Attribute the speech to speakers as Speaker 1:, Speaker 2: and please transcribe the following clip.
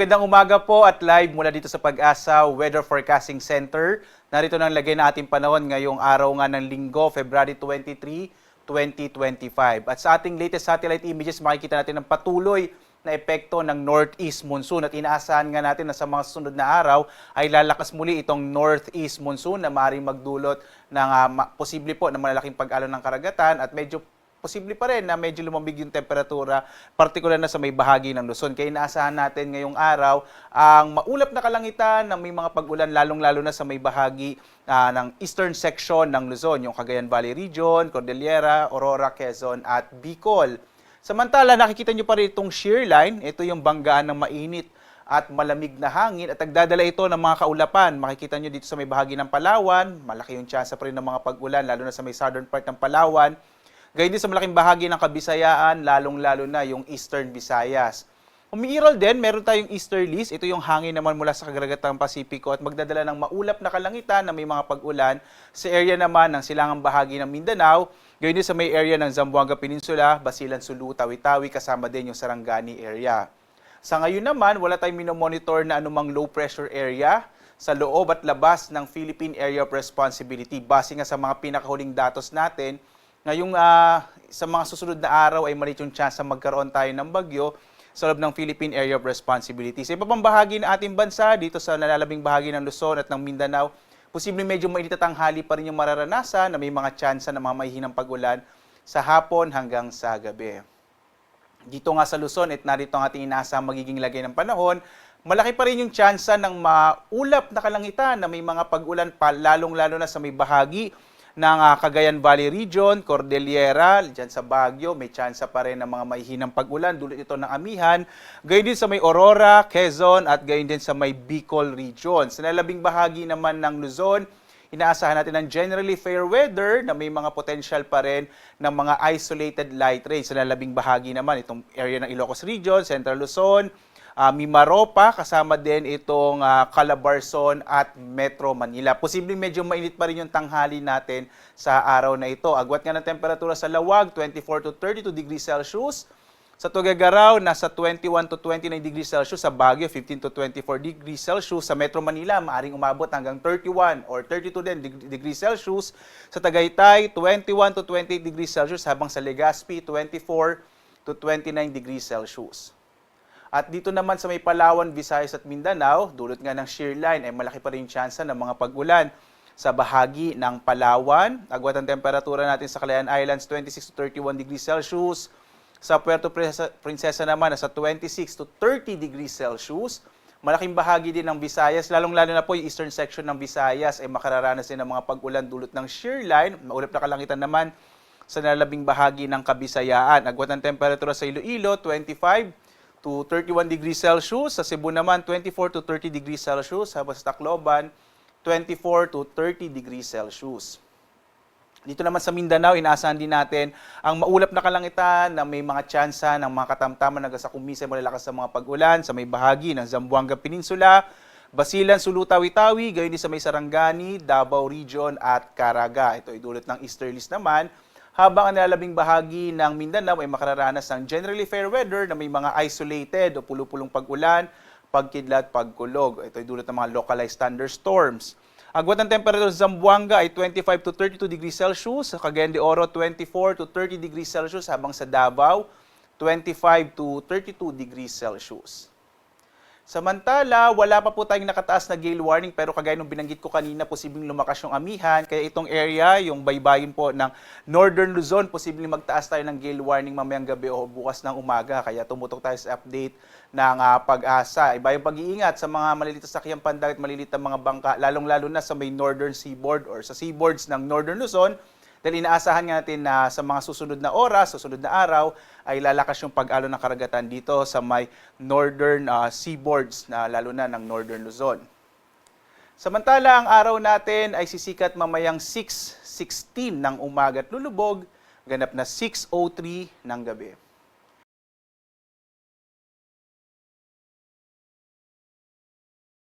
Speaker 1: Magandang umaga po at live mula dito sa Pag-asa Weather Forecasting Center. Narito na ang lagay na ating panahon ngayong araw nga ng Linggo, February 23, 2025. At sa ating latest satellite images, makikita natin ang patuloy na epekto ng northeast monsoon at inaasahan nga natin na sa mga susunod na araw ay lalakas muli itong northeast monsoon na maaaring magdulot ng posible po na malalaking pag-alon ng karagatan at medyo posible pa rin na medyo lumamig yung temperatura, partikular na sa may bahagi ng Luzon. Kaya inaasahan natin ngayong araw ang maulap na kalangitan na may mga pag-ulan lalong-lalo na sa may bahagi ng eastern section ng Luzon, yung Cagayan Valley Region, Cordillera, Aurora, Quezon at Bicol. Samantala, nakikita nyo pa rin itong shear line. Ito yung banggaan ng mainit at malamig na hangin at nagdadala ito ng mga kaulapan. Makikita nyo dito sa may bahagi ng Palawan, malaki yung tsansa pa rin ng mga pag-ulan, lalo na sa may southern part ng Palawan. Gayun din sa malaking bahagi ng Kabisayaan, lalong-lalo na yung Eastern Visayas. Umiiral din, meron tayong easterlies. Ito yung hangin naman mula sa kagaragatang Pasipiko at magdadala ng maulap na kalangitan na may mga pag-ulan sa area naman ng silangang bahagi ng Mindanao. Gayun din sa may area ng Zamboanga Peninsula, Basilan, Sulu, Tawi-Tawi, kasama din yung Sarangani area. Sa ngayon naman, wala tayong minomonitor na anumang low pressure area sa loob at labas ng Philippine Area of Responsibility. Base nga sa mga pinakahuling datos natin, ngayong sa mga susunod na araw ay maliit yung chance na magkaroon tayo ng bagyo sa loob ng Philippine Area of Responsibility. Sa iba pang bahagi ng ating bansa, dito sa nalalabing bahagi ng Luzon at ng Mindanao, posibleng medyo mainit at tanghali pa rin yung mararanasan na may mga chance na mga mahihinang pag-ulan sa hapon hanggang sa gabi. Dito nga sa Luzon at narito ang ating inaasahang magiging lagay ng panahon, malaki pa rin yung chance ng maulap na kalangitan na may mga pag-ulan pa lalong-lalo na sa may bahagi ng Cagayan Valley Region, Cordillera, dyan sa Baguio, may tsansa pa rin ng mga mahihinang pag-ulan, dulot ito ng amihan. Gayon din sa may Aurora, Quezon, at gayon din sa may Bicol Region. Sa nalabing bahagi naman ng Luzon, inaasahan natin ng generally fair weather na may mga potential pa rin ng mga isolated light rains. Sa nalabing bahagi naman, itong area ng Ilocos Region, Central Luzon, Mimaropa, kasama din itong Calabarzon at Metro Manila. Posibleng medyo mainit pa rin yung tanghali natin sa araw na ito. Agwat nga ng temperatura sa Lawag, 24 to 32 degrees Celsius. Sa Tuguegarao, nasa 21 to 29 degrees Celsius. Sa Baguio, 15 to 24 degrees Celsius. Sa Metro Manila, maaring umabot hanggang 31 or 32 din degrees Celsius. Sa Tagaytay, 21 to 28 degrees Celsius. Habang sa Legazpi, 24 to 29 degrees Celsius. At dito naman sa may Palawan, Visayas at Mindanao, dulot nga ng shear line ay malaki pa rin yung tsansa ng mga pag-ulan sa bahagi ng Palawan. Agwat ang temperatura natin sa Calayan Islands, 26 to 31 degrees Celsius. Sa Puerto Princesa naman, nasa 26 to 30 degrees Celsius. Malaking bahagi din ng Visayas, lalong-lalo na po yung eastern section ng Visayas ay makararanas din ng mga pag-ulan dulot ng shear line. Maulap na kalangitan naman sa nalalabing bahagi ng Kabisayaan. Agwat ang temperatura sa Iloilo, 25 to 31 degrees Celsius. Sa Cebu naman, 24 to 30 degrees Celsius. Habang sa Tacloban, 24 to 30 degrees Celsius. Dito naman sa Mindanao, inaasahan din natin ang maulap na kalangitan na may mga tsansa ng mga katamtaman hanggang sa kumisay malalakas sa mga pag-ulan sa may bahagi ng Zamboanga Peninsula, Basilan, Sulu, Tawi-Tawi, gayon din sa may Sarangani, Davao Region at Caraga. Ito ay dulot ng easterlies naman. Habang ang nalalabing bahagi ng Mindanao ay makararanas ng generally fair weather na may mga isolated o pulo-pulong pag-ulan, pagkidlat, pagkulog. Ito ay dulot ng mga localized thunderstorms. Agwat ng temperatura sa Zamboanga ay 25 to 32 degrees Celsius. Sa Cagayan de Oro, 24 to 30 degrees Celsius. Habang sa Davao, 25 to 32 degrees Celsius. Samantala, wala pa po tayong nakataas na gale warning pero kagaya nung binanggit ko kanina, posibleng lumakas yung amihan. Kaya itong area, yung baybayin po ng Northern Luzon, posibleng magtaas tayo ng gale warning mamayang gabi o bukas ng umaga. Kaya tumutok tayo sa update ng Pag-asa. Iba yung pag-iingat sa mga maliliit na sakyang pandagat, maliliit na mga bangka, lalong-lalo na sa may northern seaboard or sa seaboards ng Northern Luzon. Dahil inaasahan nga natin na sa mga susunod na oras, susunod na araw, ay lalakas yung pag-alon ng karagatan dito sa may northern seaboards, na lalo na ng Northern Luzon. Samantala, ang araw natin ay sisikat mamayang 6:16 ng umaga at lulubog, ganap na 6:03 ng gabi.